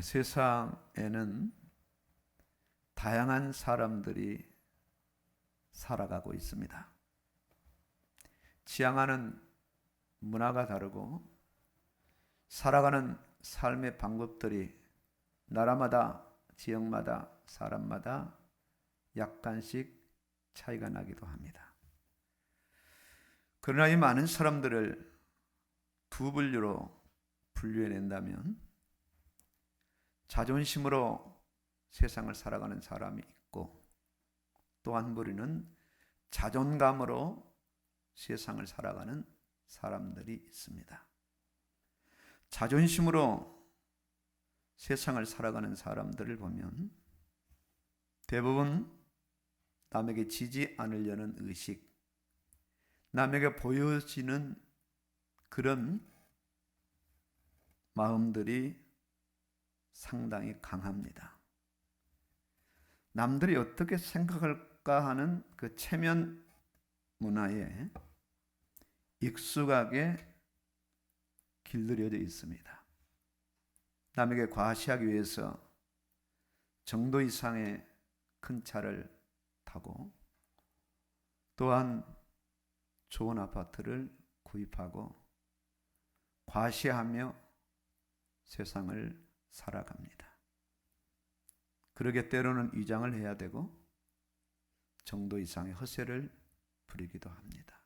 세상에는 다양한 사람들이 살아가고 있습니다. 지향하는 문화가 다르고 살아가는 삶의 방법들이 나라마다, 지역마다, 사람마다 약간씩 차이가 나기도 합니다. 그러나 이 많은 사람들을 두 분류로 분류해낸다면 자존심으로 세상을 살아가는 사람이 있고, 또 한 부류는 자존감으로 세상을 살아가는 사람들이 있습니다. 자존심으로 세상을 살아가는 사람들을 보면 대부분 남에게 지지 않으려는 의식, 남에게 보여지는 그런 마음들이 상당히 강합니다. 남들이 어떻게 생각할까 하는 그 체면 문화에 익숙하게 길들여져 있습니다. 남에게 과시하기 위해서 정도 이상의 큰 차를 타고, 또한 좋은 아파트를 구입하고 과시하며 세상을 살아갑니다. 그러게 때로는 위장을 해야 되고 정도 이상의 허세를 부리기도 합니다.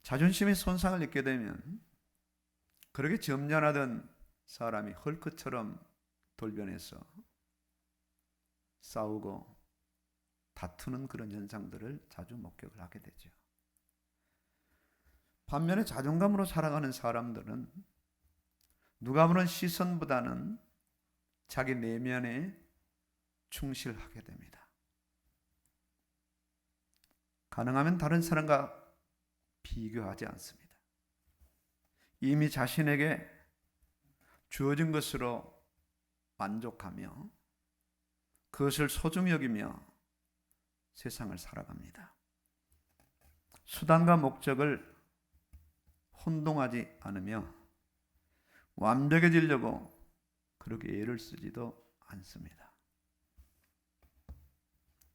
자존심의 손상을 입게 되면 그렇게 점잖하던 사람이 헐크처럼 돌변해서 싸우고 다투는 그런 현상들을 자주 목격을 하게 되죠. 반면에 자존감으로 살아가는 사람들은 누가 보는 시선보다는 자기 내면에 충실하게 됩니다. 가능하면 다른 사람과 비교하지 않습니다. 이미 자신에게 주어진 것으로 만족하며 그것을 소중히 여기며 세상을 살아갑니다. 수단과 목적을 혼동하지 않으며 완벽해지려고 그렇게 애를 쓰지도 않습니다.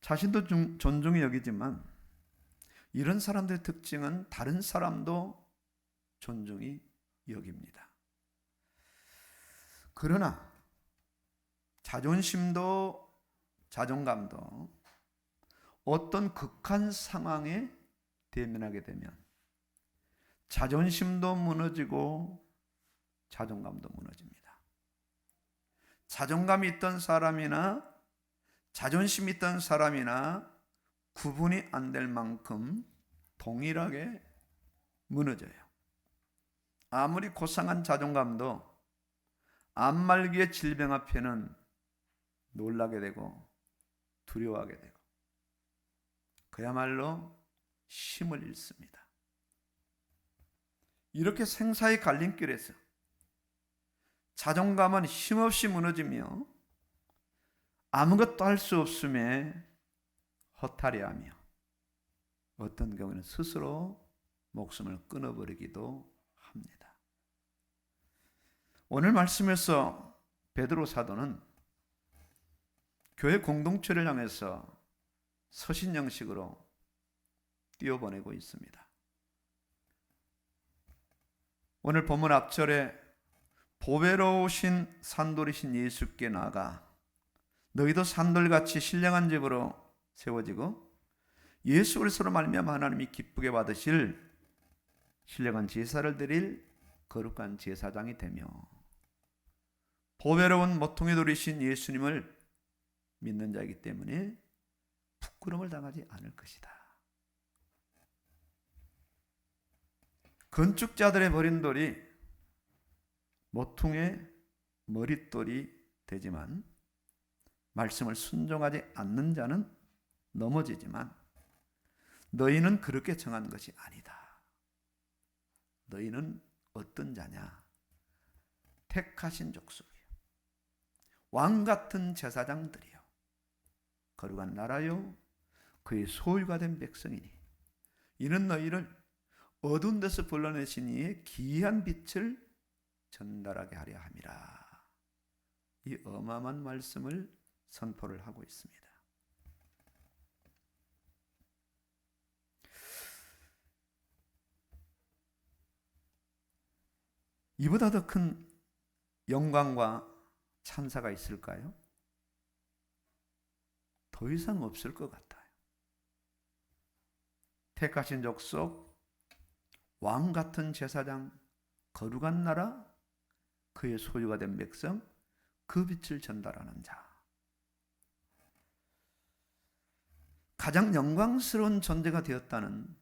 자신도 존중히 여기지만 이런 사람들의 특징은 다른 사람도 존중히 여깁니다. 그러나 자존심도 자존감도 어떤 극한 상황에 대면하게 되면 자존심도 무너지고 자존감도 무너집니다. 자존감이 있던 사람이나 자존심이 있던 사람이나 구분이 안 될 만큼 동일하게 무너져요. 아무리 고상한 자존감도 안말기의 질병 앞에는 놀라게 되고 두려워하게 되고 그야말로 힘을 잃습니다. 이렇게 생사의 갈림길에서 자존감은 힘없이 무너지며 아무것도 할 수 없음에 허탈해하며 어떤 경우는 스스로 목숨을 끊어버리기도 합니다. 오늘 말씀에서 베드로 사도는 교회 공동체를 향해서 서신 형식으로 띄워보내고 있습니다. 오늘 본문 앞절에 보배로우신 산돌이신 예수께 나아가 너희도 산돌같이 신령한 집으로 세워지고 예수 그리스도로 말미암아 하나님이 기쁘게 받으실 신령한 제사를 드릴 거룩한 제사장이 되며 보배로운 모퉁이 돌이신 예수님을 믿는 자이기 때문에 부끄러움을 당하지 않을 것이다. 건축자들의 버린 돌이 모퉁이의 머릿돌이 되지만 말씀을 순종하지 않는 자는 넘어지지만 너희는 그렇게 정한 것이 아니다. 너희는 어떤 자냐? 택하신 족속이요, 왕 같은 제사장들이요, 거룩한 나라요, 그의 소유가 된 백성이니 이는 너희를 어두운 데서 불러내신 이의 기이한 빛을 전달하게 하려 함이라. 이 어마어마한 말씀을 선포를 하고 있습니다. 이보다 더 큰 영광과 찬사가 있을까요? 더 이상 없을 것 같아요. 택하신 족속, 왕 같은 제사장, 거룩한 나라, 그의 소유가 된 백성, 그 빛을 전달하는 자. 가장 영광스러운 존재가 되었다는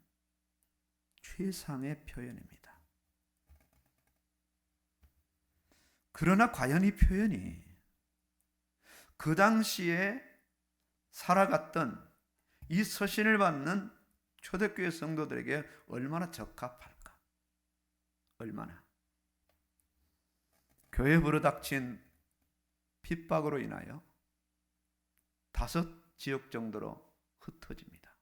최상의 표현입니다. 그러나 과연 이 표현이 그 당시에 살아갔던 이 서신을 받는 초대교회 성도들에게 얼마나 적합할까? 얼마나? 교회에 불어닥친 핍박으로 인하여 5 지역 정도로 흩어집니다.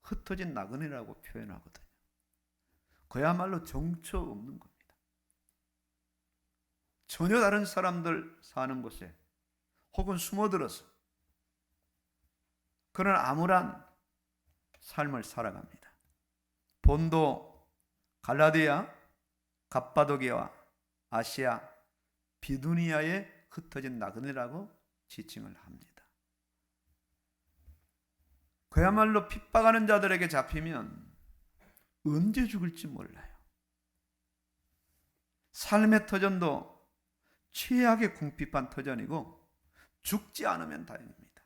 흩어진 나그네라고 표현하거든요. 그야말로 정처 없는 겁니다. 전혀 다른 사람들 사는 곳에 혹은 숨어들어서 그런 암울한 삶을 살아갑니다. 본도 갈라디아, 갑바도기아와 아시아, 비두니아에 흩어진 나그네라고 지칭을 합니다. 그야말로 핍박하는 자들에게 잡히면 언제 죽을지 몰라요. 삶의 터전도 최악의 궁핍한 터전이고 죽지 않으면 다행입니다.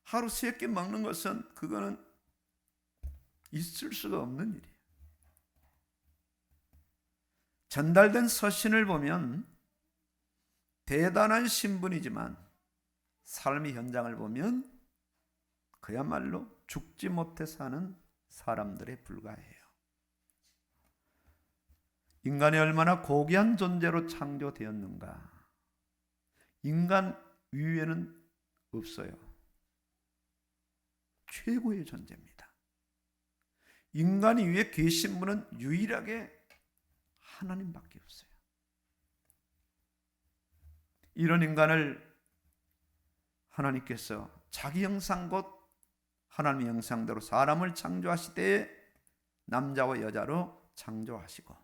하루 3끼 먹는 것은 그거는 있을 수가 없는 일이에요. 전달된 서신을 보면 대단한 신분이지만 삶의 현장을 보면 그야말로 죽지 못해 사는 사람들에 불과해요. 인간이 얼마나 고귀한 존재로 창조되었는가. 인간 위에는 없어요. 최고의 존재입니다. 인간 위에 계신 분은 유일하게 하나님밖에 없어요. 이런 인간을 하나님께서 자기 형상 곧 하나님의 형상대로 사람을 창조하실 때에 남자와 여자로 창조하시고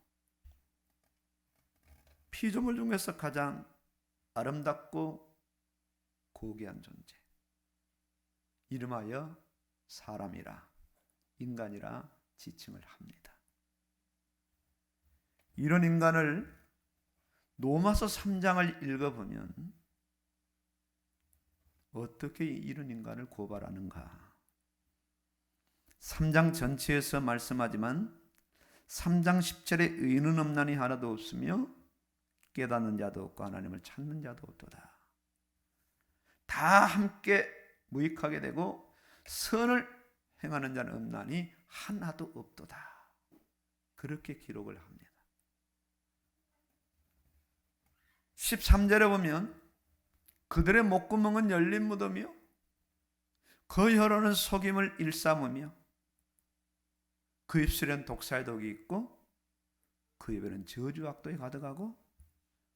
피조물 중에서 가장 아름답고 고귀한 존재, 이름하여 사람이라, 인간이라 지칭을 합니다. 이런 인간을 로마서 3장을 읽어보면 어떻게 이런 인간을 고발하는가? 3장 전체에서 말씀하지만 3장 10절에 의인은 없나니 하나도 없으며 깨닫는 자도 없고 하나님을 찾는 자도 없도다. 다 함께 무익하게 되고 선을 행하는 자는 없나니 하나도 없도다. 그렇게 기록을 합니다. 13절에 보면 그들의 목구멍은 열린 무덤이요 그 혀로는 속임을 일삼으며 그 입술엔 독사의 독이 있고 그 입에는 저주 악독이 가득하고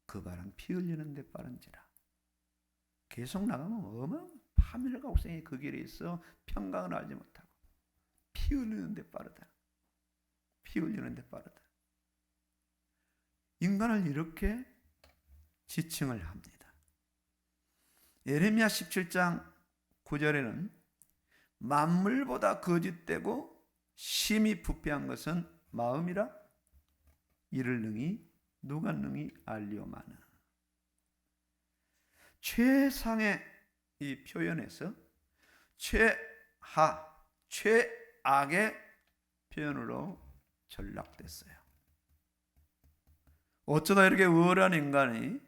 그 발은 피 흘리는 데 빠른지라. 계속 나가면 어마어마한 파멸과 옥생이 그 길에 있어 평강을 알지 못하고 피 흘리는 데 빠르다. 피 흘리는 데 빠르다. 인간을 이렇게 지칭을 합니다. 예레미야 17장 9절에는 만물보다 거짓되고 심히 부패한 것은 마음이라 이를 누가 능히 알리오마는. 최상의 이 표현에서 최악의 표현으로 전락됐어요. 어쩌다 이렇게 우월한 인간이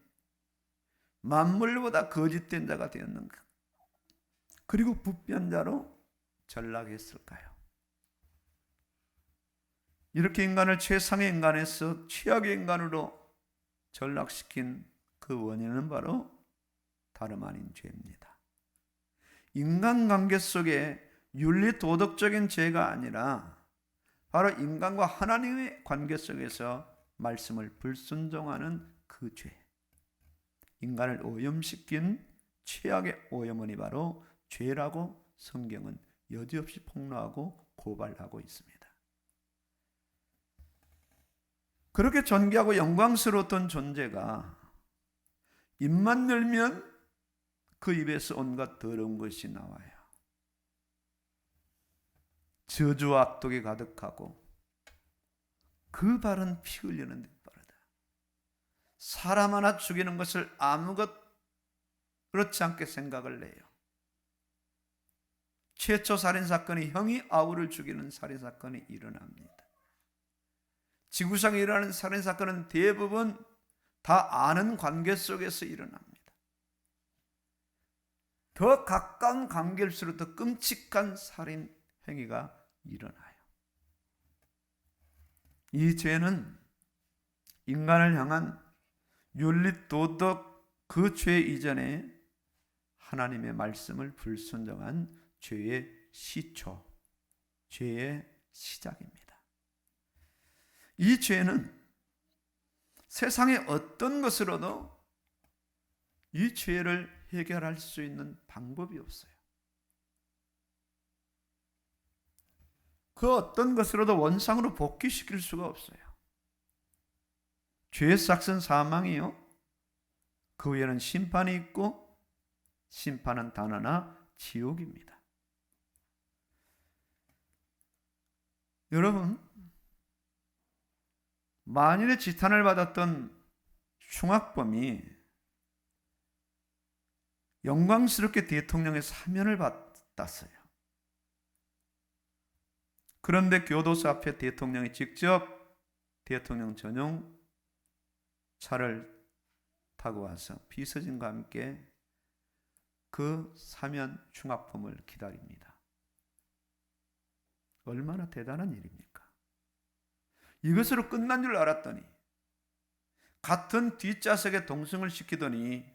만물보다 거짓된 자가 되었는가? 그리고 부패한 자로 전락했을까요? 이렇게 인간을 최상의 인간에서 최악의 인간으로 전락시킨 그 원인은 바로 다름 아닌 죄입니다. 인간관계 속에 윤리 도덕적인 죄가 아니라 바로 인간과 하나님의 관계 속에서 말씀을 불순종하는 그 죄, 인간을 오염시킨 최악의 오염원이 바로 죄라고 성경은 여지없이 폭로하고 고발하고 있습니다. 그렇게 존귀하고 영광스러웠던 존재가 입만 열면 그 입에서 온갖 더러운 것이 나와요. 저주와 악독이 가득하고 그 발은 피 흘리는 데 빠르다. 사람 하나 죽이는 것을 아무것 그렇지 않게 생각을 해요. 최초 살인사건이 형이 아우를 죽이는 살인사건이 일어납니다. 지구상에 일어나는 살인사건은 대부분 다 아는 관계 속에서 일어납니다. 더 가까운 관계일수록 더 끔찍한 살인 행위가 일어나요. 이 죄는 인간을 향한 윤리 도덕 그 죄 이전에 하나님의 말씀을 불순종한 죄의 시초, 죄의 시작입니다. 이 죄는 세상의 어떤 것으로도 이 죄를 해결할 수 있는 방법이 없어요. 그 어떤 것으로도 원상으로 복귀시킬 수가 없어요. 죄의 삭은 사망이요. 그 후에는 심판이 있고 심판은 단 하나 지옥입니다. 여러분, 만일의 지탄을 받았던 흉악범이 영광스럽게 대통령의 사면을 받았어요. 그런데 교도소 앞에 대통령이 직접 대통령 전용 차를 타고 와서 비서진과 함께 그 사면 흉악범을 기다립니다. 얼마나 대단한 일입니까? 이것으로 끝난 줄 알았더니 같은 뒷좌석에 동승을 시키더니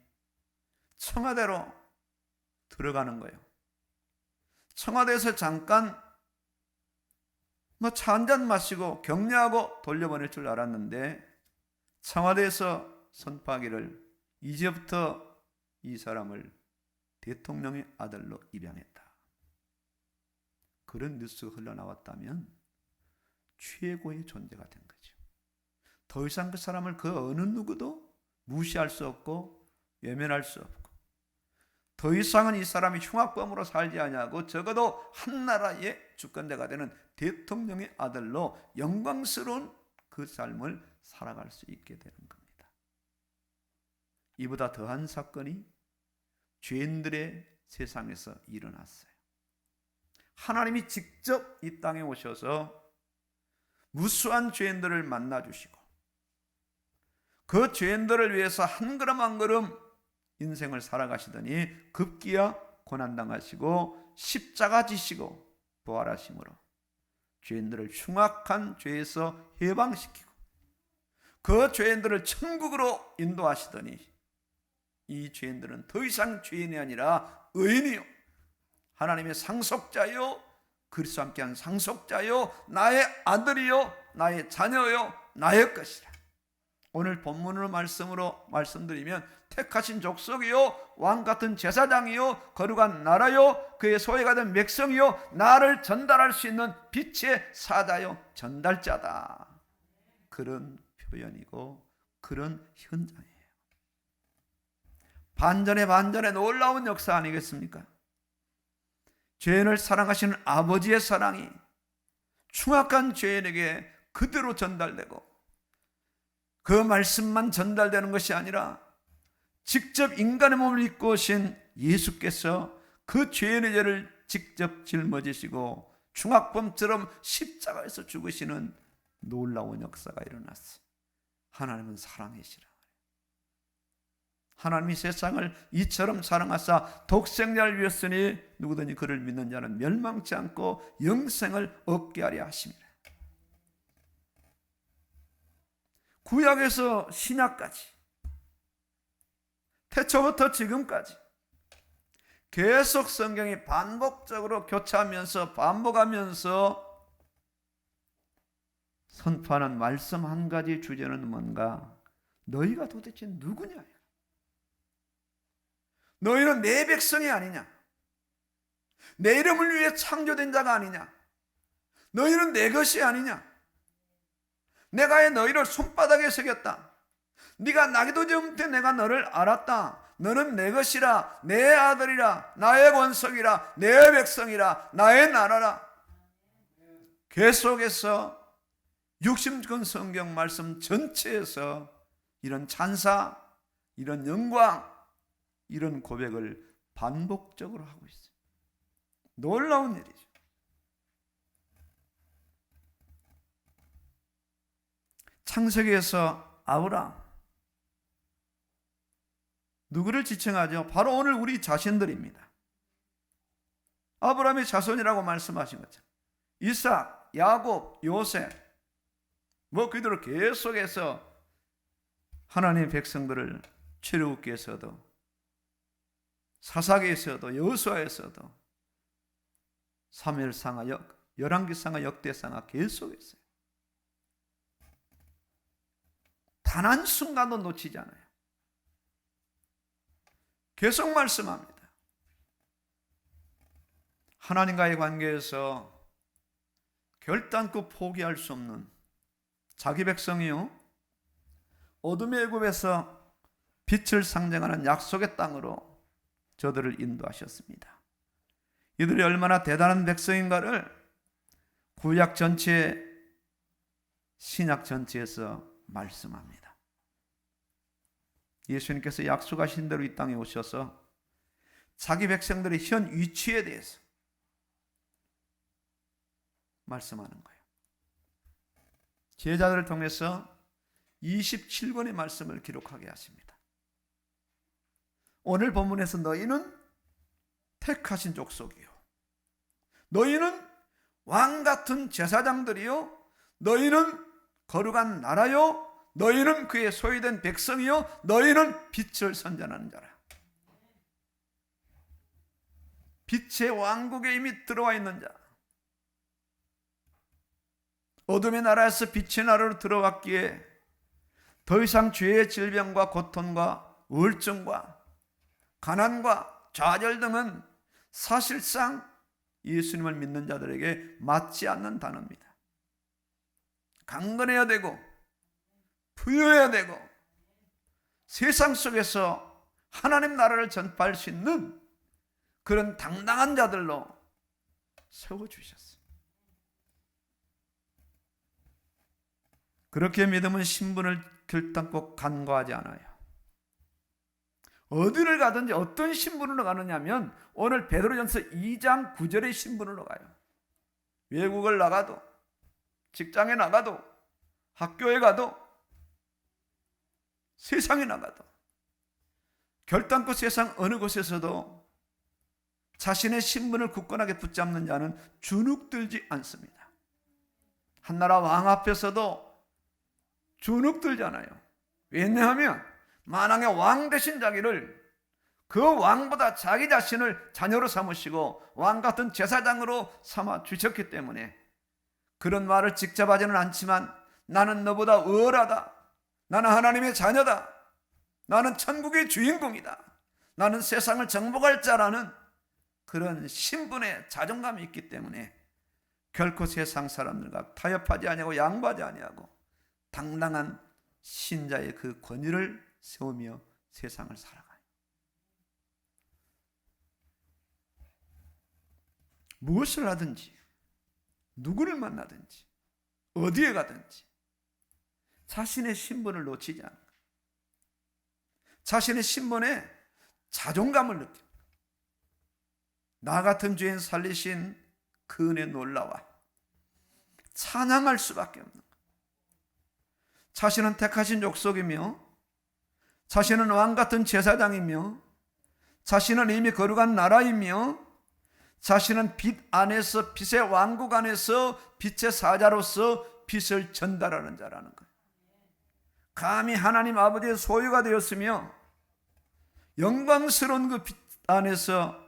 청와대로 들어가는 거예요. 청와대에서 잠깐 차 한잔 마시고 격려하고 돌려보낼 줄 알았는데 청와대에서 선포하기를 이제부터 이 사람을 대통령의 아들로 입양했다. 그런 뉴스가 흘러나왔다면 최고의 존재가 된 거죠. 더 이상 그 사람을 그 어느 누구도 무시할 수 없고 외면할 수 없고 더 이상은 이 사람이 흉악범으로 살지 아니하고 적어도 한 나라의 주권자가 되는 대통령의 아들로 영광스러운 그 삶을 살아갈 수 있게 되는 겁니다. 이보다 더한 사건이 죄인들의 세상에서 일어났어요. 하나님이 직접 이 땅에 오셔서 무수한 죄인들을 만나주시고 그 죄인들을 위해서 한 걸음 한 걸음 인생을 살아가시더니 급기야 고난당하시고 십자가 지시고 부활하심으로 죄인들을 흉악한 죄에서 해방시키고 그 죄인들을 천국으로 인도하시더니 이 죄인들은 더 이상 죄인이 아니라 의인이요 하나님의 상속자요 그리스도와 함께한 상속자요 나의 아들이요 나의 자녀요 나의 것이라. 오늘 본문으로 말씀드리면 택하신 족속이요 왕같은 제사장이요 거룩한 나라요 그의 소유가 된 백성이요 나를 전달할 수 있는 빛의 사자요 전달자다. 그런 표현이고 그런 현장이에요. 반전의 반전의 놀라운 역사 아니겠습니까? 죄인을 사랑하시는 아버지의 사랑이 흉악한 죄인에게 그대로 전달되고 그 말씀만 전달되는 것이 아니라 직접 인간의 몸을 입고 오신 예수께서 그 죄인의 죄를 직접 짊어지시고 흉악범처럼 십자가에서 죽으시는 놀라운 역사가 일어났어요. 하나님은 사랑이시라. 하나님이 세상을 이처럼 사랑하사 독생자를 위했으니 누구든지 그를 믿는 자는 멸망치 않고 영생을 얻게 하려 하심이라. 구약에서 신약까지 태초부터 지금까지 계속 성경이 반복적으로 교차하면서 반복하면서 선포하는 말씀 한 가지 주제는 뭔가? 너희가 도대체 누구냐? 너희는 내 백성이 아니냐? 내 이름을 위해 창조된 자가 아니냐? 너희는 내 것이 아니냐? 내가 너희를 손바닥에 새겼다. 네가 나기도 전부터 내가 너를 알았다. 너는 내 것이라, 내 아들이라, 나의 권속이라, 내 백성이라, 나의 나라라. 계속해서 60권 성경 말씀 전체에서 이런 찬사, 이런 영광, 이런 고백을 반복적으로 하고 있어요. 놀라운 일이죠. 창세기에서 아브람, 누구를 지칭하죠? 바로 오늘 우리 자신들입니다. 아브라함의 자손이라고 말씀하신 거죠. 이삭, 야곱, 요셉, 그대로 계속해서 하나님의 백성들을 출애굽기에서도, 사사기에서도, 여호수아에서도, 사무엘상하, 열왕기상하, 역대상하 계속했어요. 단 한순간도 놓치지 않아요. 계속 말씀합니다. 하나님과의 관계에서 결단코 포기할 수 없는 자기 백성이요, 어둠의 애굽에서 빛을 상징하는 약속의 땅으로 저들을 인도하셨습니다. 이들이 얼마나 대단한 백성인가를 구약 전체, 신약 전체에서 말씀합니다. 예수님께서 약속하신 대로 이 땅에 오셔서 자기 백성들의 현 위치에 대해서 말씀하는 거예요. 제자들을 통해서 27권의 말씀을 기록하게 하십니다. 오늘 본문에서 너희는 택하신 족속이요, 너희는 왕같은 제사장들이요, 너희는 거룩한 나라요, 너희는 그의 소유된 백성이요, 너희는 빛을 선전하는 자라. 빛의 왕국에 이미 들어와 있는 자, 어둠의 나라에서 빛의 나라로 들어왔기에 더 이상 죄의 질병과 고통과 우울증과 가난과 좌절 등은 사실상 예수님을 믿는 자들에게 맞지 않는 단어입니다. 강건해야 되고 부유해야 되고 세상 속에서 하나님 나라를 전파할 수 있는 그런 당당한 자들로 세워주셨어요. 그렇게 믿음은 신분을 결단코 간과하지 않아요. 어디를 가든지 어떤 신분으로 가느냐면 오늘 베드로전서 2장 9절의 신분으로 가요. 외국을 나가도, 직장에 나가도, 학교에 가도, 세상에 나가도, 결단코 세상 어느 곳에서도 자신의 신분을 굳건하게 붙잡는 자는 주눅들지 않습니다. 한나라 왕 앞에서도 주눅들잖아요. 왜냐하면 만왕의 왕 되신 자기를 그 왕보다 자기 자신을 자녀로 삼으시고 왕 같은 제사장으로 삼아 주셨기 때문에 그런 말을 직접 하지는 않지만 나는 너보다 우월하다, 나는 하나님의 자녀다, 나는 천국의 주인공이다, 나는 세상을 정복할 자라는 그런 신분의 자존감이 있기 때문에 결코 세상 사람들과 타협하지 아니하고 양보하지 아니하고 당당한 신자의 그 권위를 세우며 세상을 살아가요. 무엇을 하든지, 누구를 만나든지, 어디에 가든지 자신의 신분을 놓치지 않는 거예요. 자신의 신분에 자존감을 느낍니다. 나 같은 죄인 살리신 그 은혜 놀라와 찬양할 수밖에 없는 거예요. 자신은 택하신 족속이며, 자신은 왕같은 제사장이며, 자신은 이미 거룩한 나라이며, 자신은 빛 안에서, 빛의 왕국 안에서 빛의 사자로서 빛을 전달하는 자라는 거예요. 감히 하나님 아버지의 소유가 되었으며 영광스러운 그 빛 안에서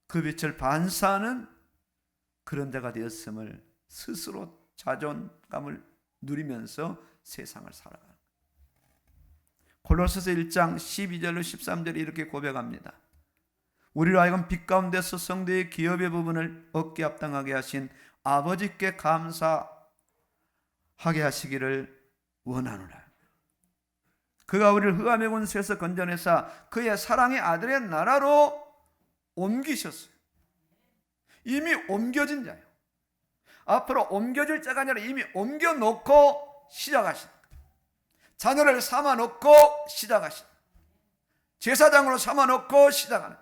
그 빛을 반사하는 그런 자가 되었음을 스스로 자존감을 누리면서 세상을 살아가는 거예요. 골로새서 1장 12절로 13절에 이렇게 고백합니다. 우리로 하여금 빛 가운데서 성도의 기업의 부분을 얻게 합당하게 하신 아버지께 감사하게 하시기를 원하노라. 그가 우리를 흑암의 권세에서 건져내사 그의 사랑의 아들의 나라로 옮기셨어요. 이미 옮겨진 자예요. 앞으로 옮겨질 자가 아니라 이미 옮겨놓고 시작하신, 자녀를 삼아놓고 시작하신, 제사장으로 삼아놓고 시작하는,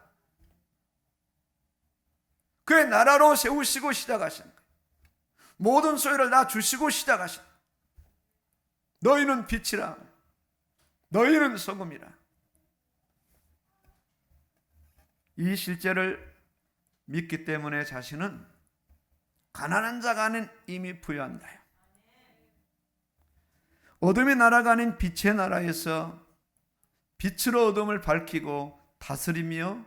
그의 나라로 세우시고 시작하신 거예요. 모든 소유를 다 주시고 시작하신, 너희는 빛이라, 너희는 소금이라. 이 실제를 믿기 때문에 자신은 가난한 자가 아닌 이미 부유한가요? 어둠의 나라가 아닌 빛의 나라에서 빛으로 어둠을 밝히고 다스리며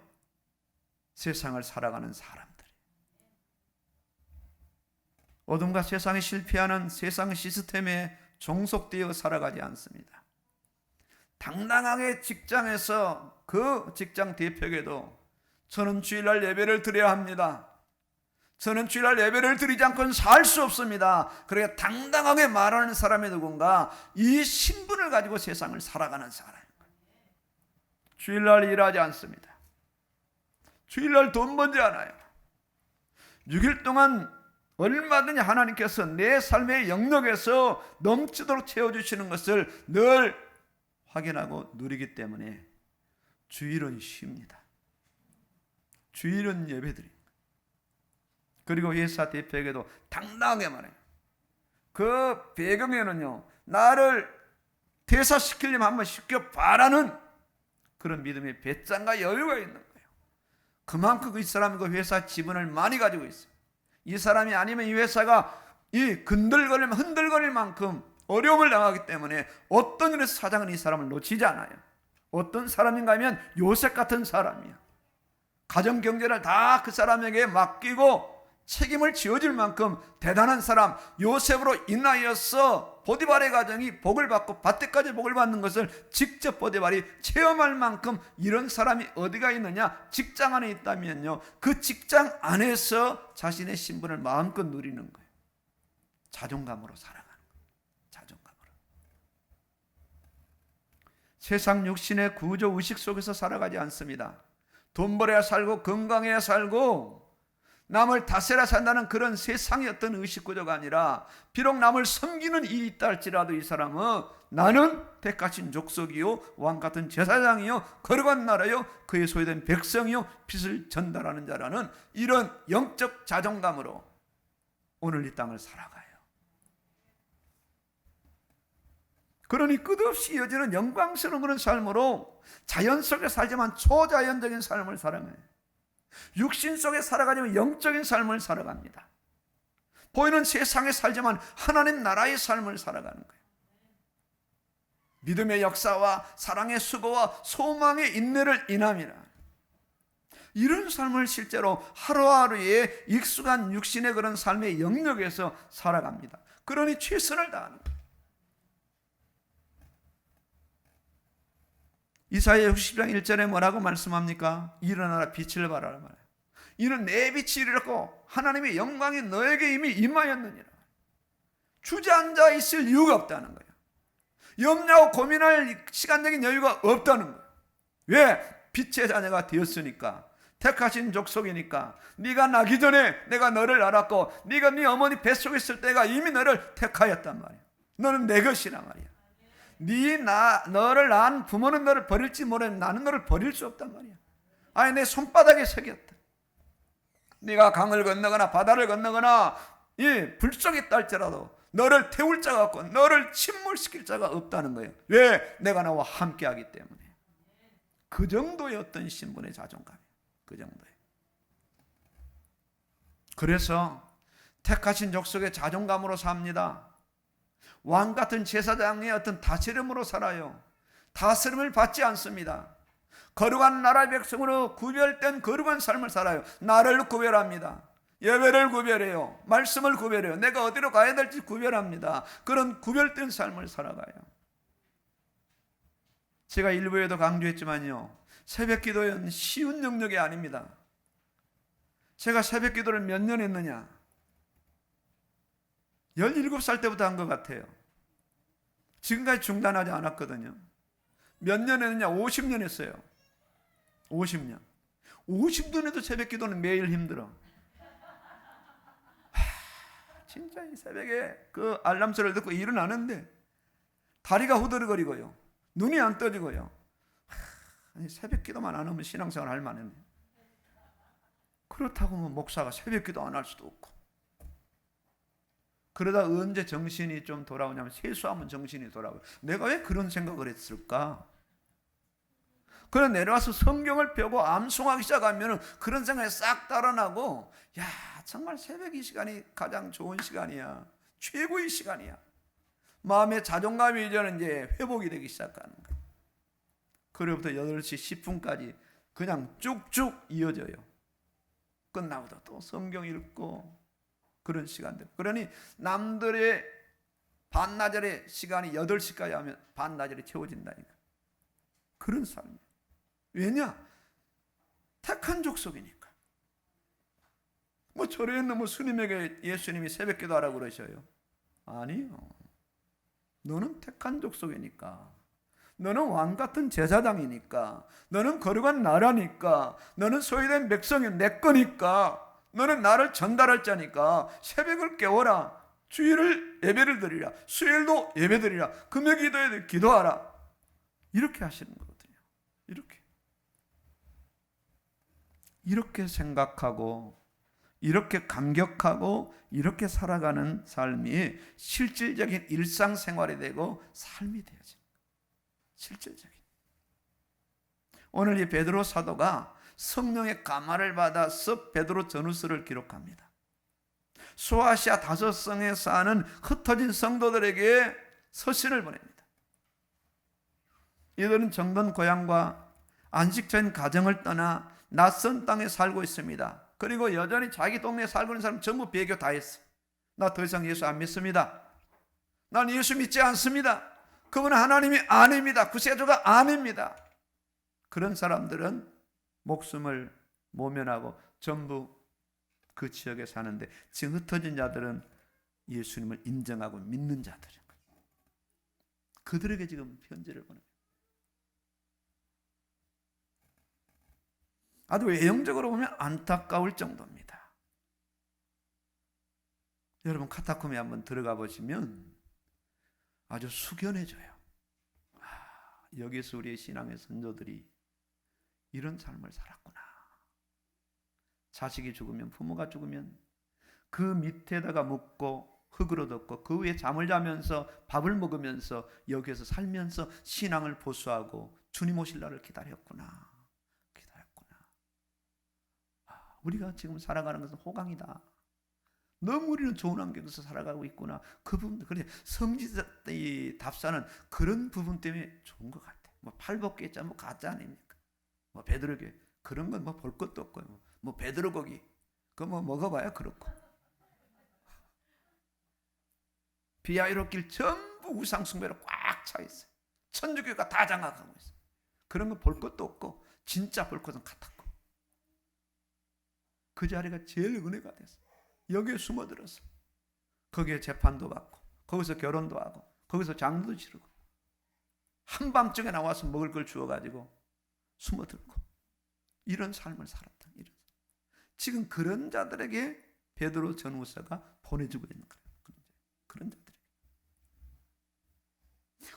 세상을 살아가는 사람들. 어둠과 세상에 실패하는 세상 시스템에 종속되어 살아가지 않습니다. 당당하게 직장에서 그 직장 대표에게도 저는 주일날 예배를 드려야 합니다. 저는 주일날 예배를 드리지 않고는 살 수 없습니다. 그렇게 당당하게 말하는 사람이 누군가? 이 신분을 가지고 세상을 살아가는 사람입니다. 주일날 일하지 않습니다. 주일날 돈 벌지 않아요. 6일 동안 얼마든지 하나님께서 내 삶의 영역에서 넘치도록 채워주시는 것을 늘 확인하고 누리기 때문에 주일은 쉽니다. 주일은 예배드립니다. 그리고 회사 대표에게도 당당하게 말해요. 그 배경에는요, 나를 퇴사시키려면 한번 시켜봐라는 그런 믿음의 배짱과 여유가 있는 거예요. 그만큼 이 사람이 그 회사 지분을 많이 가지고 있어요. 이 사람이 아니면 이 회사가 흔들거릴 만큼 어려움을 당하기 때문에 어떤 일에서 사장은 이 사람을 놓치지 않아요. 어떤 사람인가 하면 요셉 같은 사람이야. 가정 경제를 다 그 사람에게 맡기고 책임을 지어줄 만큼 대단한 사람, 요셉으로 인하여서 보디발의 가정이 복을 받고 밭때까지 복을 받는 것을 직접 보디발이 체험할 만큼 이런 사람이 어디가 있느냐? 직장 안에 있다면요, 그 직장 안에서 자신의 신분을 마음껏 누리는 거예요. 자존감으로 살아가는 거예요. 자존감으로. 세상 육신의 구조 의식 속에서 살아가지 않습니다. 돈 벌어야 살고 건강해야 살고 남을 다스려야 산다는 그런 세상의 어떤 의식구조가 아니라, 비록 남을 섬기는 일이 있다 할지라도 이 사람은 나는 택하신 족속이요 왕같은 제사장이요 거룩한 나라요 그의 소유된 백성이요 빛을 전달하는 자라는 이런 영적 자존감으로 오늘 이 땅을 살아가요. 그러니 끝없이 이어지는 영광스러운 그런 삶으로 자연 속에 살지만 초자연적인 삶을 살아가요. 육신 속에 살아가지만 영적인 삶을 살아갑니다. 보이는 세상에 살지만 하나님 나라의 삶을 살아가는 거예요. 믿음의 역사와 사랑의 수고와 소망의 인내를 인함이라. 이런 삶을 실제로 하루하루의 익숙한 육신의 그런 삶의 영역에서 살아갑니다. 그러니 최선을 다하는 거예요. 이사야 60장 1절에 뭐라고 말씀합니까? 일어나라 빛을 발하라 말해요. 이는 내 빛이 이르렀고 하나님의 영광이 너에게 이미 임하였느니라. 주저앉아 있을 이유가 없다는 거예요. 염려하고 고민할 시간적인 여유가 없다는 거예요. 왜? 빛의 자녀가 되었으니까, 택하신 족속이니까. 네가 나기 전에 내가 너를 알았고 네가 네 어머니 뱃속에 있을 때가 이미 너를 택하였단 말이야. 너는 내 것이란 말이야. 너를 낳은 부모는 너를 버릴지 모르는 나는 너를 버릴 수 없단 말이야. 아니 내 손바닥에 새겼다. 네가 강을 건너거나 바다를 건너거나 불 속에 있다 할지라도 너를 태울 자가 없고 너를 침몰시킬 자가 없다는 거예요. 왜? 내가 나와 함께하기 때문에. 그 정도의 어떤 신분의 자존감이에요. 그 정도의. 그래서 택하신 족속의 자존감으로 삽니다. 왕같은 제사장의 어떤 다스림으로 살아요. 다스림을 받지 않습니다. 거룩한 나라의 백성으로 구별된 거룩한 삶을 살아요. 나를 구별합니다. 예배를 구별해요. 말씀을 구별해요. 내가 어디로 가야 될지 구별합니다. 그런 구별된 삶을 살아가요. 제가 일부에도 강조했지만요, 새벽 기도는 쉬운 영역이 아닙니다. 제가 새벽 기도를 몇 년 했느냐? 17살 때부터 한 것 같아요. 지금까지 중단하지 않았거든요. 몇 년 했느냐? 50년 했어요. 50년. 50년에도 새벽 기도는 매일 힘들어. 진짜 이 새벽에 그 알람 소리를 듣고 일어나는데 다리가 후들거리고요, 눈이 안 떠지고요. 새벽 기도만 안 하면 신앙생활 할 만했네. 그렇다고 뭐 목사가 새벽 기도 안 할 수도 없고. 그러다 언제 정신이 좀 돌아오냐면 세수하면 정신이 돌아오고, 내가 왜 그런 생각을 했을까? 그래 내려와서 성경을 펴고 암송하기 시작하면 그런 생각이 싹 달아나고, 야 정말 새벽 이 시간이 가장 좋은 시간이야. 최고의 시간이야. 마음의 자존감이 이제는 이제 회복이 되기 시작하는 거예요. 그로부터 8시 10분까지 그냥 쭉쭉 이어져요. 끝나고도 또 성경 읽고 그런 시간들. 그러니 남들의 반나절의 시간이 8시까지 하면 반나절이 채워진다니까. 그런 삶이에요. 왜냐? 택한 족속이니까. 뭐 저랬는 뭐 스님에게 예수님이 새벽 기도하라고 그러셔요? 아니요. 너는 택한 족속이니까. 너는 왕같은 제사장이니까. 너는 거룩한 나라니까. 너는 소유된 백성이 내 거니까. 너는 나를 전달할 자니까 새벽을 깨워라. 주일을 예배를 드리라. 수요일도 예배 드리라. 금요 기도에 기도하라. 이렇게 하시는 거거든요. 이렇게 생각하고 이렇게 감격하고 이렇게 살아가는 삶이 실질적인 일상생활이 되고 삶이 되어집니다. 실질적인. 오늘 이 베드로 사도가 성령의 감화를 받아서 베드로 전후서를 기록합니다. 소아시아 5성에 사는 흩어진 성도들에게 서신을 보냅니다. 이들은 정든 고향과 안식처인 가정을 떠나 낯선 땅에 살고 있습니다. 그리고 여전히 자기 동네에 살고 있는 사람 전부 배교 다 했어. 나 더 이상 예수 안 믿습니다. 난 예수 믿지 않습니다. 그분은 하나님이 아닙니다. 구세주가 아닙니다. 그런 사람들은 목숨을 모면하고 전부 그 지역에 사는데, 지금 흩어진 자들은 예수님을 인정하고 믿는 자들인 거예요. 그들에게 지금 편지를 보냅니다. 아주 외형적으로 보면 안타까울 정도입니다. 여러분 카타콤에 한번 들어가 보시면 아주 숙연해져요. 여기서 우리의 신앙의 선조들이 이런 삶을 살았구나. 자식이 죽으면, 부모가 죽으면 그 밑에다가 묻고 흙으로 덮고 그 위에 잠을 자면서 밥을 먹으면서 여기에서 살면서 신앙을 보수하고 주님 오실 날을 기다렸구나. 우리가 지금 살아가는 것은 호강이다. 너무 우리는 좋은 환경에서 살아가고 있구나. 그 부분, 그래 성지자의 답사는 그런 부분 때문에 좋은 것 같아. 뭐 팔복귀했자 뭐 가짜 아닙니까? 뭐 베드로게 그런 건 뭐 볼 것도 없고요. 뭐 베드로 고기 그거 뭐 먹어봐야 그렇고. 비아이로길 전부 우상 숭배로 꽉 차 있어요. 천주교가 다 장악하고 있어요. 그런 거 볼 것도 없고 진짜 볼 것은 같았고. 그 자리가 제일 은혜가 됐어. 여기에 숨어들었어. 거기에 재판도 받고 거기서 결혼도 하고 거기서 장도 치르고 한밤중에 나와서 먹을 걸 주어가지고 숨어들고 이런 삶을 살았다. 이런. 지금 그런 자들에게 베드로 전후서가 보내주고 있는 거예요. 그런 자들에게.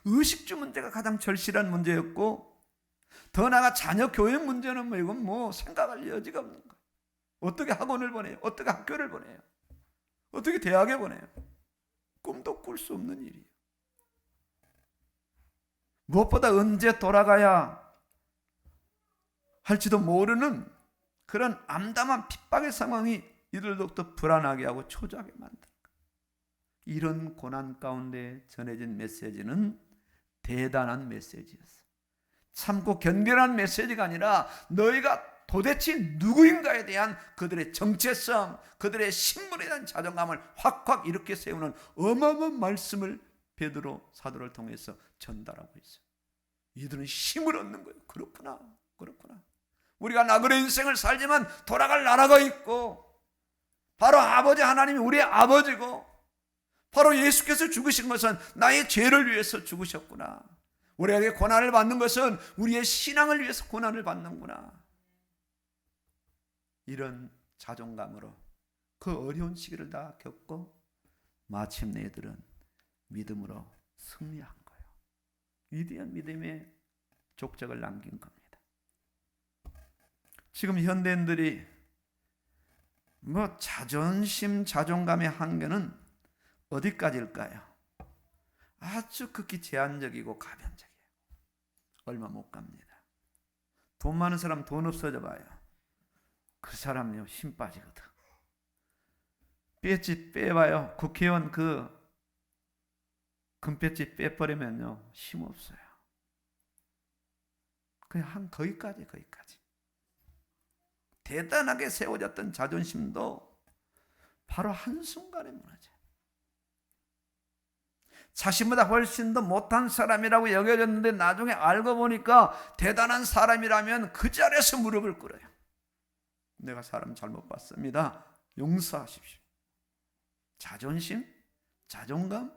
의식주 문제가 가장 절실한 문제였고, 더 나아가 자녀 교육 문제는 뭐 이건 뭐 생각할 여지가 없는 거예요. 어떻게 학원을 보내요? 어떻게 학교를 보내요? 어떻게 대학에 보내요? 꿈도 꿀 수 없는 일이에요. 무엇보다 언제 돌아가야 할지도 모르는 그런 암담한 핍박의 상황이 이들 더욱더 불안하게 하고 초조하게 만든다. 이런 고난 가운데 전해진 메시지는 대단한 메시지였어요. 참고 견뎌난 메시지가 아니라 너희가 도대체 누구인가에 대한 그들의 정체성, 그들의 신분에 대한 자존감을 확확 이렇게 세우는 어마어마한 말씀을 베드로 사도를 통해서 전달하고 있어요. 이들은 힘을 얻는 거예요. 그렇구나. 우리가 나그네 인생을 살지만 돌아갈 나라가 있고, 바로 아버지 하나님이 우리의 아버지고, 바로 예수께서 죽으신 것은 나의 죄를 위해서 죽으셨구나. 우리에게 고난을 받는 것은 우리의 신앙을 위해서 고난을 받는구나. 이런 자존감으로 그 어려운 시기를 다 겪고 마침내 이들은 믿음으로 승리한 거예요. 위대한 믿음의 족적을 남긴 겁니다. 지금 현대인들이 자존심, 자존감의 한계는 어디까지일까요? 아주 극히 제한적이고 가변적이에요. 얼마 못 갑니다. 돈 많은 사람 돈 없어져 봐요. 그 사람요 힘 빠지거든. 배지 빼봐요. 국회의원 그 금배지 빼버리면요 힘 없어요. 그냥 거기까지. 대단하게 세워졌던 자존심도 바로 한순간에 무너져요. 자신보다 훨씬 더 못한 사람이라고 여겨졌는데 나중에 알고 보니까 대단한 사람이라면 그 자리에서 무릎을 꿇어요. 내가 사람 잘못 봤습니다. 용서하십시오. 자존심, 자존감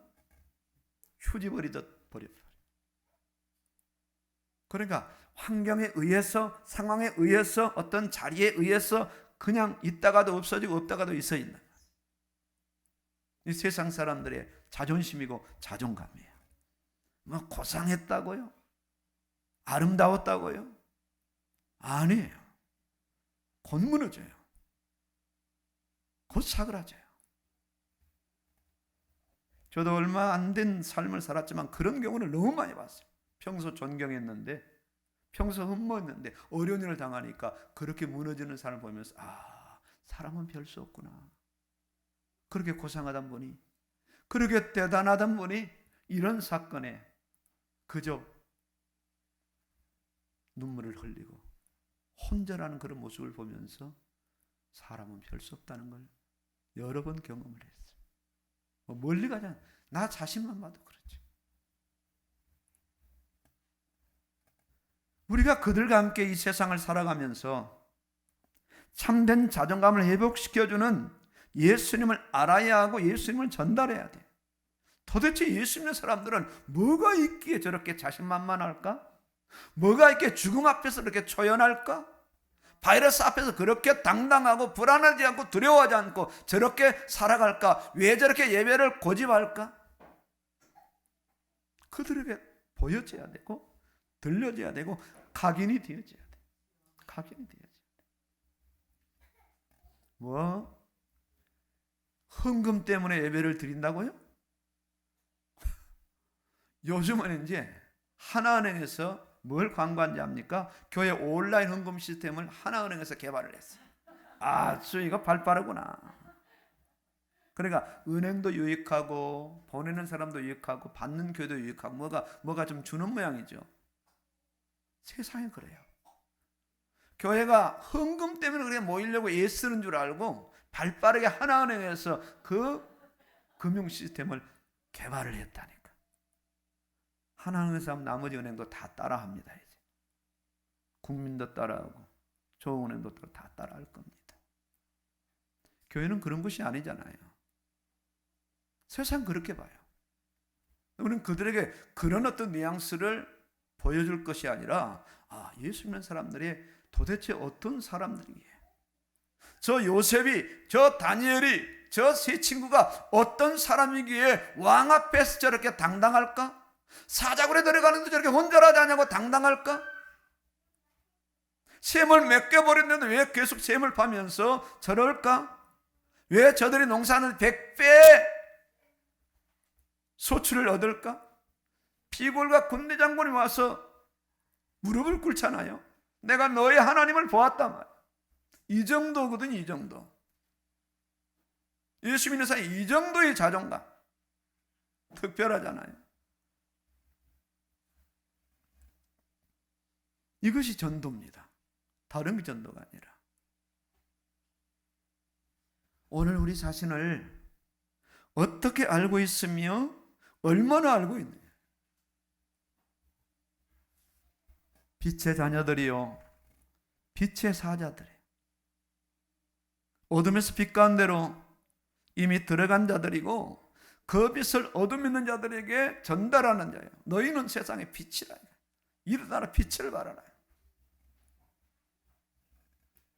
휴지버리듯 버려버려요. 그러니까 환경에 의해서, 상황에 의해서, 어떤 자리에 의해서 그냥 있다가도 없어지고 없다가도 있어 있는 거예요. 이 세상 사람들의 자존심이고 자존감이에요. 고상했다고요? 아름다웠다고요? 아니에요. 곧 무너져요. 곧 사그라져요. 저도 얼마 안 된 삶을 살았지만 그런 경우를 너무 많이 봤어요. 평소 존경했는데, 평소 흠모했는데 어려운 일을 당하니까 그렇게 무너지는 사람을 보면서 사람은 별 수 없구나. 그렇게 고상하던 분이, 그렇게 대단하던 분이 이런 사건에 그저 눈물을 흘리고 혼자라는 그런 모습을 보면서 사람은 별 수 없다는 걸 여러 번 경험을 했어요. 멀리 가자. 나 자신만 봐도 그렇죠. 우리가 그들과 함께 이 세상을 살아가면서 참된 자존감을 회복시켜주는 예수님을 알아야 하고 예수님을 전달해야 돼. 도대체 예수 믿는 사람들은 뭐가 있기에 저렇게 자신만만할까? 뭐가 있기에 죽음 앞에서 그렇게 초연할까? 바이러스 앞에서 그렇게 당당하고 불안하지 않고 두려워하지 않고 저렇게 살아갈까? 왜 저렇게 예배를 고집할까? 그들에게 보여져야 되고 들려져야 되고 각인이 되어져야 돼. 각인이 되어져야 돼. 헌금 때문에 예배를 드린다고요? 요즘은 이제 하나은행에서 뭘 광고한지 압니까? 교회 온라인 헌금 시스템을 하나은행에서 개발을 했어요. 아주 이거 발 빠르구나. 그러니까 은행도 유익하고 보내는 사람도 유익하고 받는 교회도 유익하고 뭐가 좀 주는 모양이죠. 세상에 그래요. 교회가 헌금 때문에 그렇게 모이려고 애쓰는 줄 알고 발빠르게 하나은행에서 그 금융 시스템을 개발을 했다니까. 하나은행에서 하면 나머지 은행도 다 따라합니다. 이제 국민도 따라하고 조은행도 다 따라할 겁니다. 교회는 그런 것이 아니잖아요. 세상 그렇게 봐요. 우리는 그들에게 그런 어떤 뉘앙스를 보여줄 것이 아니라 예수 믿는 사람들이 도대체 어떤 사람들이기에, 저 요셉이, 저 다니엘이, 저 세 친구가 어떤 사람이기에 왕 앞에서 저렇게 당당할까? 사자굴에 들어가는데 저렇게 혼자라지 않냐고 당당할까? 셈을 맡겨버렸는데 왜 계속 셈을 파면서 저럴까? 왜 저들이 농사하는 100배 소출을 얻을까? 비골과 군대 장군이 와서 무릎을 꿇잖아요. 내가 너의 하나님을 보았단 말이야. 이 정도거든, 이 정도. 예수 믿는 사람이 이 정도의 자존감. 특별하잖아요. 이것이 전도입니다. 다른 게 전도가 아니라. 오늘 우리 자신을 어떻게 알고 있으며 얼마나 알고 있느냐. 빛의 자녀들이요, 빛의 사자들이에요. 어둠에서 빛 가운데로 이미 들어간 자들이고 그 빛을 어둠 있는 자들에게 전달하는 자예요. 너희는 세상의 빛이라. 일어나라, 빛을 발하라.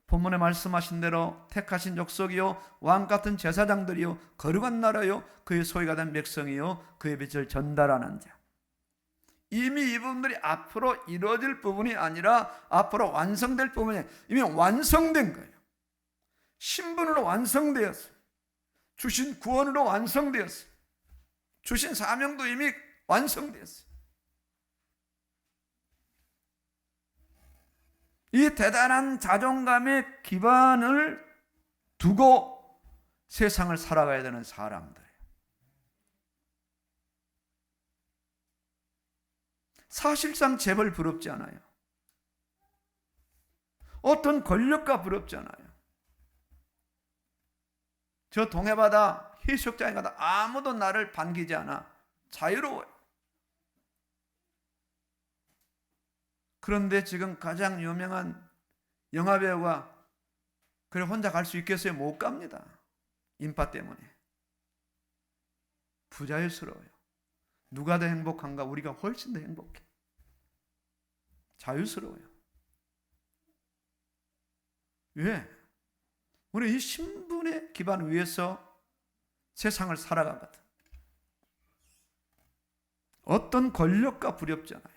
본문에 말씀하신 대로 택하신 족속이요, 왕같은 제사장들이요, 거룩한 나라요, 그의 소유가 된 백성이요, 그의 빛을 전달하는 자. 이미 이 부분들이 앞으로 이루어질 부분이 아니라 앞으로 완성될 부분이 이미 완성된 거예요. 신분으로 완성되었어요. 주신 구원으로 완성되었어요. 주신 사명도 이미 완성되었어요. 이 대단한 자존감의 기반을 두고 세상을 살아가야 되는 사람들이에요. 사실상 재벌 부럽지 않아요. 어떤 권력가 부럽지 않아요. 저 동해바다 해수욕장에 가다 아무도 나를 반기지 않아. 자유로워요. 그런데 지금 가장 유명한 영화배우가 그래 혼자 갈 수 있겠어요? 못 갑니다. 인파 때문에. 부자유스러워요. 누가 더 행복한가? 우리가 훨씬 더 행복해. 자유스러워요. 왜? 우리 이 신분의 기반 위에서 세상을 살아가거든. 어떤 권력과 부럽지 않아요.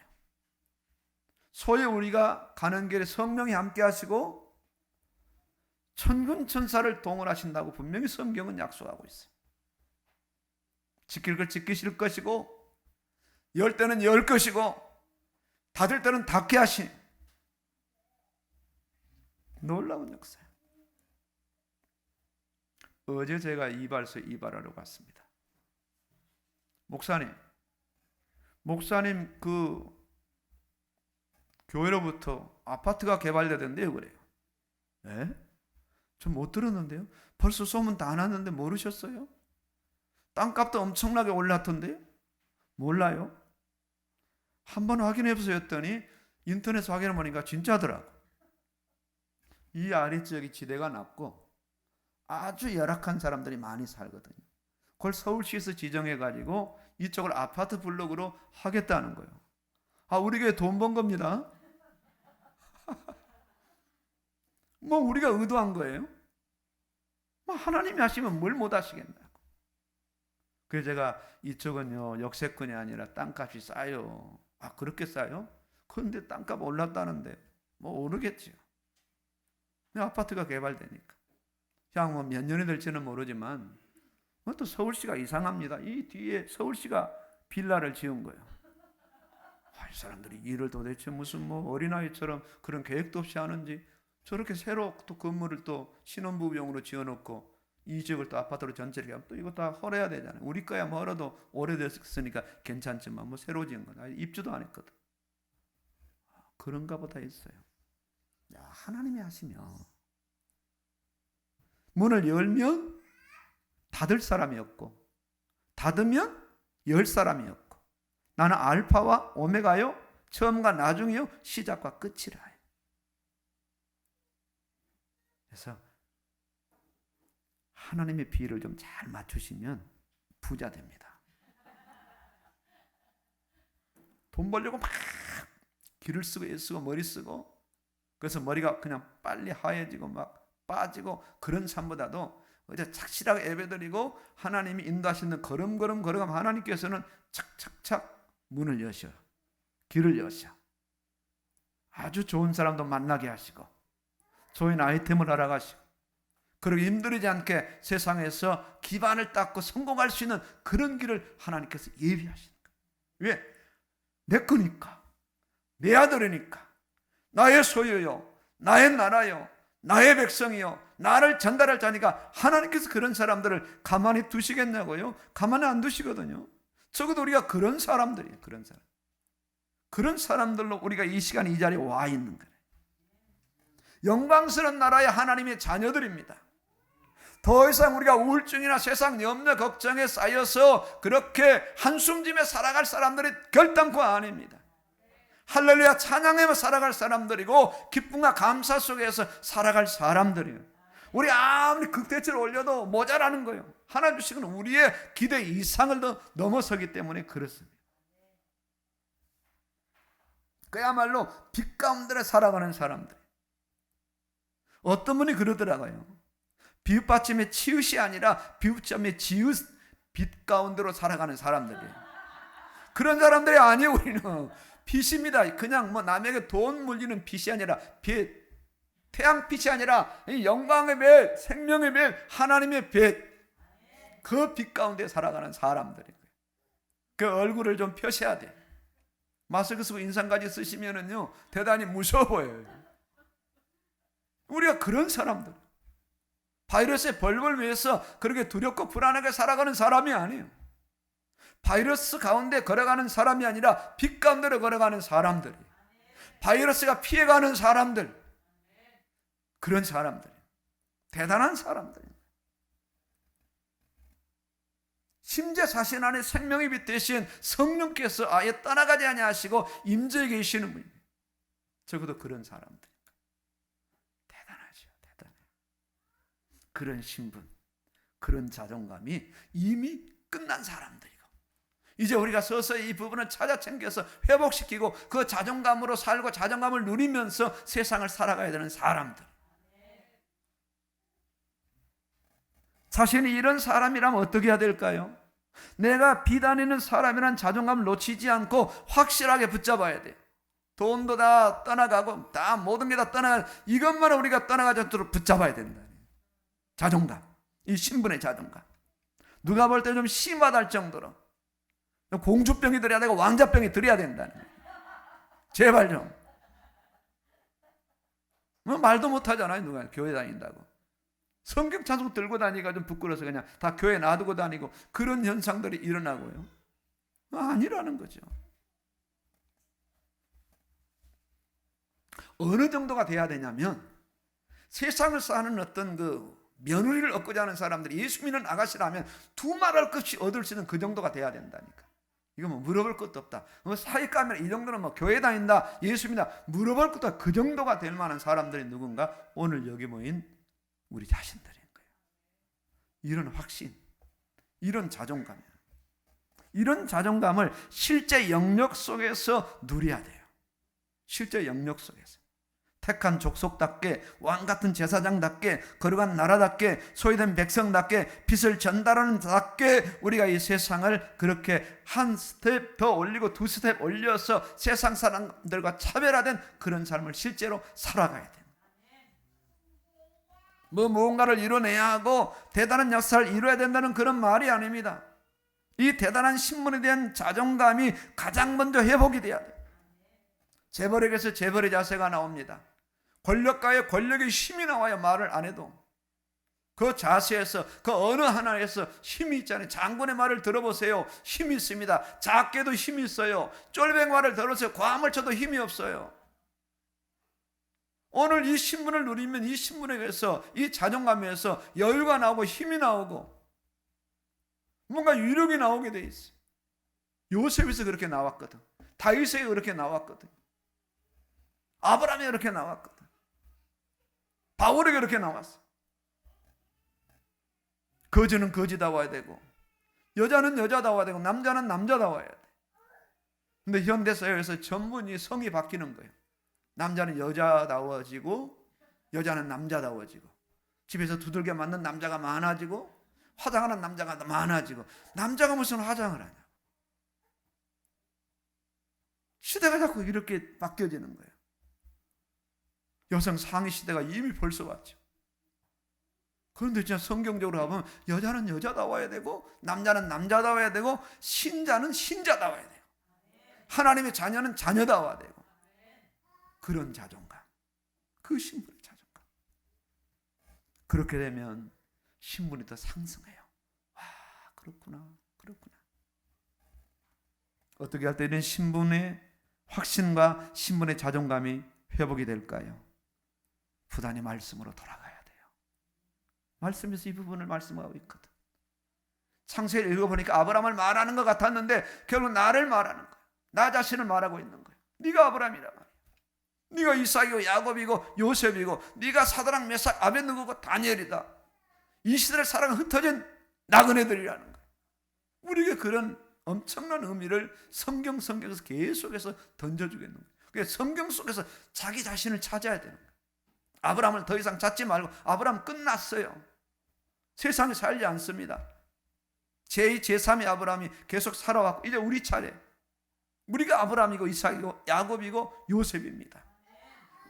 소위 우리가 가는 길에 성령이 함께 하시고 천군 천사를 동원하신다고 분명히 성경은 약속하고 있어요. 지킬 걸 지키실 것이고 열 때는 열 것이고 닫을 때는 닫게 하신 놀라운 역사예요. 어제 제가 이발소에 이발하러 갔습니다. 목사님 그 교회로부터 아파트가 개발되던데요, 그래요. 네? 전 못 들었는데요. 벌써 소문 다 났는데 모르셨어요? 땅값도 엄청나게 올랐던데요? 몰라요? 한번 확인해 보세요 했더니 인터넷에서 확인해 보니까 진짜더라고. 이 아래지역이 지대가 낮고 아주 열악한 사람들이 많이 살거든요. 그걸 서울시에서 지정해 가지고 이쪽을 아파트 블록으로 하겠다는 거예요. 아, 우리 교회 돈 번 겁니다. 뭐 우리가 의도한 거예요? 뭐 하나님이 하시면 뭘 못 하시겠냐고. 그래서 제가 이쪽은요 역세권이 아니라 땅값이 싸요. 아, 그렇게 싸요? 그런데 땅값 올랐다는데 뭐 오르겠지요. 아파트가 개발되니까. 그냥 뭐 몇 년이 될지는 모르지만 또 서울시가 이상합니다. 이 뒤에 서울시가 빌라를 지은 거예요. 이 사람들이 일을 도대체 무슨 뭐 어린아이처럼 그런 계획도 없이 하는지 저렇게 새로 또 건물을 또 신혼부부용으로 지어놓고 이 지역을 또 아파트로 전체를 하면 또 이거 다 헐어야 되잖아요. 우리 거야 멀어도 오래됐으니까 괜찮지만 뭐 새로 지은 거 입주도 안 했거든. 그런가 보다 했어요. 야, 하나님이 하시면 문을 열면 닫을 사람이 없고 닫으면 열 사람이 없고 나는 알파와 오메가요, 처음과 나중이요, 시작과 끝이라. 그래서 하나님의 비를 좀 잘 맞추시면 부자 됩니다. 돈 벌려고 막 기를 쓰고 애쓰고 머리 쓰고 그래서 머리가 그냥 빨리 하얘지고 막 빠지고 그런 삶보다도 어제 착실하게 예배드리고 하나님이 인도하시는 걸음걸음 걸어가면 하나님께서는 착착착 문을 여셔, 길을 여셔. 아주 좋은 사람도 만나게 하시고 좋은 아이템을 알아가시고 그리고 힘들이지 않게 세상에서 기반을 닦고 성공할 수 있는 그런 길을 하나님께서 예비하시는 거예요. 왜? 내 거니까, 내 아들이니까, 나의 소유요, 나의 나라요, 나의 백성이요, 나를 전달할 자니까 하나님께서 그런 사람들을 가만히 두시겠냐고요? 가만히 안 두시거든요. 적어도 우리가 그런 사람들이에요. 그런 사람. 그런 사람들로 우리가 이 시간 이 자리에 와 있는 거예요. 영광스러운 나라의 하나님의 자녀들입니다. 더 이상 우리가 우울증이나 세상 염려 걱정에 쌓여서 그렇게 한숨짐에 살아갈 사람들이 결단코 아닙니다. 할렐루야 찬양하며 살아갈 사람들이고 기쁨과 감사 속에서 살아갈 사람들이에요. 우리 아무리 극대치를 올려도 모자라는 거예요. 하나님 주시는 우리의 기대 이상을 더 넘어서기 때문에 그렇습니다. 그야말로 빛 가운데 살아가는 사람들. 어떤 분이 그러더라고요. 비읍받침의 치읓이 아니라 비읍점의 지읒, 빛 가운데로 살아가는 사람들이에요. 그런 사람들이 아니에요. 우리는 빛입니다. 그냥 뭐 남에게 돈 물리는 빛이 아니라 빛, 태양빛이 아니라 영광의 빛, 생명의 빛, 하나님의 빛, 그 빛 가운데 살아가는 사람들이에요. 그 얼굴을 좀 펴셔야 돼요. 마스크 쓰고 인상까지 쓰시면은요 대단히 무서워 보여요. 우리가 그런 사람들, 바이러스에 벌벌 매서 그렇게 두렵고 불안하게 살아가는 사람이 아니에요. 바이러스 가운데 걸어가는 사람이 아니라 빛 가운데로 걸어가는 사람들, 바이러스가 피해가는 사람들, 그런 사람들, 대단한 사람들. 심지어 자신 안에 생명의 빛 대신 성령께서 아예 떠나가지 아니하시고 임재해 계시는 분입니다. 적어도 그런 사람들. 대단하죠. 대단해요. 그런 신분, 그런 자존감이 이미 끝난 사람들이고 이제 우리가 서서히 이 부분을 찾아 챙겨서 회복시키고 그 자존감으로 살고 자존감을 누리면서 세상을 살아가야 되는 사람들. 자신이 이런 사람이라면 어떻게 해야 될까요? 내가 비다니는 사람이란 자존감을 놓치지 않고 확실하게 붙잡아야 돼요. 돈도 다 떠나가고 다 모든 게 다 떠나가, 이것만 우리가 떠나가지 않도록 붙잡아야 된다. 자존감, 이 신분의 자존감. 누가 볼 때 좀 심하다 할 정도로 공주병이 들어야 되고 왕자병이 들어야 된다는 거예요. 제발 좀. 뭐 말도 못하잖아요. 누가 교회 다닌다고. 성경 찬송 들고 다니기가 좀 부끄러워서 그냥 다 교회 놔두고 다니고 그런 현상들이 일어나고요. 아니라는 거죠. 어느 정도가 돼야 되냐면 세상을 사는 어떤 그 며느리를 얻고자 하는 사람들이 예수 믿는 아가씨라면 두 말할 것이 얻을 수 있는 그 정도가 돼야 된다니까. 이거 뭐 물어볼 것도 없다. 뭐 사익가면 이 정도는 뭐 교회 다닌다, 예수 믿는다, 물어볼 것도 없다. 그 정도가 될 만한 사람들이 누군가? 오늘 여기 모인 우리 자신들인 거예요. 이런 확신, 이런 자존감, 이런 자존감을 실제 영역 속에서 누려야 돼요. 실제 영역 속에서 택한 족속답게, 왕같은 제사장답게, 거룩한 나라답게, 소유된 백성답게, 빛을 전달하는 자답게 우리가 이 세상을 그렇게 한 스텝 더 올리고 두 스텝 올려서 세상 사람들과 차별화된 그런 삶을 실제로 살아가야 돼요. 무언가를 이뤄내야 하고 대단한 역사를 이뤄야 된다는 그런 말이 아닙니다. 이 대단한 신분에 대한 자존감이 가장 먼저 회복이 돼야 돼요. 재벌에게서 재벌의 자세가 나옵니다. 권력가의 권력의 힘이 나와야 말을 안 해도 그 자세에서 그 어느 하나에서 힘이 있잖아요. 장군의 말을 들어보세요. 힘이 있습니다. 작게도 힘이 있어요. 쫄병 말을 들어보세요. 과음을 쳐도 힘이 없어요. 오늘 이 신분을 누리면 이 신분에서 이 자존감에서 여유가 나오고 힘이 나오고 뭔가 위력이 나오게 돼 있어요. 요셉에서 그렇게 나왔거든. 다윗에게 그렇게 나왔거든. 아브라함이 그렇게 나왔거든. 바울에게 그렇게 나왔어. 거지는 거지다워야 되고 여자는 여자다워야 되고 남자는 남자다워야 돼. 근데 현대사회에서 전부 성이 바뀌는 거예요. 남자는 여자다워지고 여자는 남자다워지고 집에서 두들겨 맞는 남자가 많아지고 화장하는 남자가 많아지고 남자가 무슨 화장을 하냐. 시대가 자꾸 이렇게 바뀌어지는 거예요. 여성 상위 시대가 이미 벌써 왔죠. 그런데 진짜 성경적으로 가보면 여자는 여자다워야 되고 남자는 남자다워야 되고 신자는 신자다워야 돼요. 하나님의 자녀는 자녀다워야 되고 그런 자존감, 그 신분의 자존감. 그렇게 되면 신분이 더 상승해요. 와, 그렇구나, 그렇구나. 어떻게 할 때 이런 신분의 확신과 신분의 자존감이 회복이 될까요? 부단히 말씀으로 돌아가야 돼요. 말씀에서 이 부분을 말씀하고 있거든. 창세기를 읽어보니까 아브라함을 말하는 것 같았는데 결국 나를 말하는 거야. 나 자신을 말하고 있는 거야. 네가 아브라함이라 말이야. 네가 이삭이고 야곱이고 요셉이고 네가 사드락 메삭 아벳느고고 다니엘이다. 이 시대를 살아가 흩어진 나그네들이라는 거야. 우리에게 그런 엄청난 의미를 성경에서 계속해서 던져주겠는 거예요. 그래서 성경 속에서 자기 자신을 찾아야 되는 거예요. 아브라함을 더 이상 찾지 말고 아브라함 끝났어요. 세상에 살지 않습니다. 제2, 제3의 아브라함이 계속 살아왔고 이제 우리 차례. 우리가 아브라함이고 이삭이고 야곱이고 요셉입니다.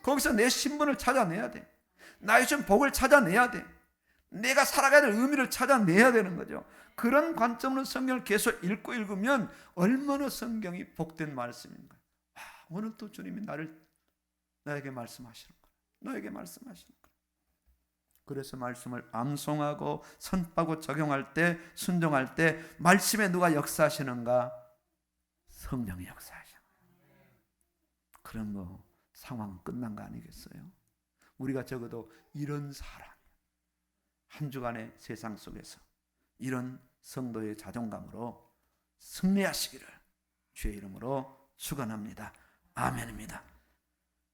거기서 내 신분을 찾아내야 돼. 나의 좀 복을 찾아내야 돼. 내가 살아가야 될 의미를 찾아내야 되는 거죠. 그런 관점으로 성경을 계속 읽고 읽으면 얼마나 성경이 복된 말씀인가. 오늘 또 주님이 나에게 말씀하시는 거야. 너에게 말씀하시는 거야. 그래서 말씀을 암송하고 선포하고 적용할 때, 순종할 때 말씀에 누가 역사하시는가? 성령이 역사하시는 거야. 그런 상황은 끝난 거 아니겠어요? 우리가 적어도 이런 사람, 한 주간의 세상 속에서 이런 성도의 자존감으로 승리하시기를 주의 이름으로 축원합니다. 아멘입니다.